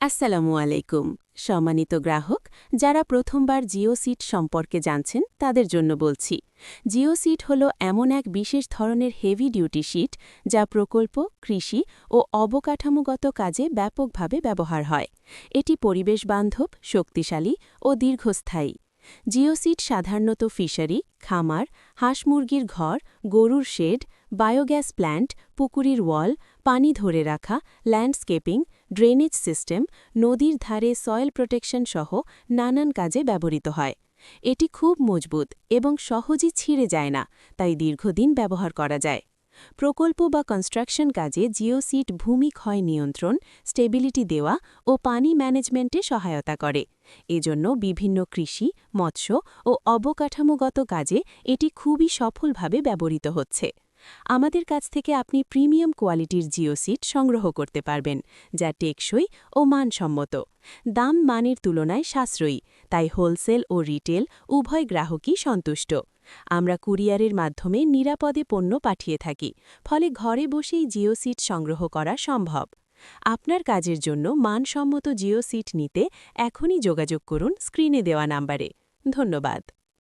আসসালামু আলাইকুম সম্মানিত গ্রাহক যারা প্রথমবার জিও সিট সম্পর্কে জানছেন তাদের জন্য বলছি জিও সিট হল এমন এক বিশেষ ধরনের হেভি ডিউটি শিট যা প্রকল্প কৃষি ও অবকাঠামোগত কাজে ব্যাপকভাবে ব্যবহার হয় এটি পরিবেশ বান্ধব শক্তিশালী ও দীর্ঘস্থায়ী জিও সিট সাধারণত ফিশারি খামার হাঁস মুরগির ঘর গরুর শেড বায়োগ্যাস প্ল্যান্ট পুকুরির ওয়াল পানি ধরে রাখা ল্যান্ডস্কেপিং ড্রেনেজ সিস্টেম নদীর ধারে সয়েল প্রোটেকশন সহ নানান কাজে ব্যবহৃত হয় এটি খুব মজবুত এবং সহজে ছিঁড়ে যায় না তাই দীর্ঘদিন ব্যবহার করা যায় প্রকল্প বা কনস্ট্রাকশন কাজে জিও সিট ভূমি ক্ষয় নিয়ন্ত্রণ স্টেবিলিটি দেওয়া ও পানি ম্যানেজমেন্টে সহায়তা করে এজন্য বিভিন্ন কৃষি মৎস্য ও অবকাঠামোগত কাজে এটি খুবই সফলভাবে ব্যবহৃত হচ্ছে আমাদের কাছ থেকে আপনি প্রিমিয়াম কোয়ালিটির জিও সিট সংগ্রহ করতে পারবেন যা টেকসই ও মানসম্মত দাম মানের তুলনায় সাশ্রয়ী তাই হোলসেল ও রিটেল উভয় গ্রাহকই সন্তুষ্ট আমরা কুরিয়ারের মাধ্যমে নিরাপদে পণ্য পাঠিয়ে থাকি ফলে ঘরে বসেই জিও সিট সংগ্রহ করা সম্ভব আপনার কাজের জন্য মানসম্মত জিও সিট নিতে এখনই যোগাযোগ করুন স্ক্রিনে দেওয়া নাম্বারে ধন্যবাদ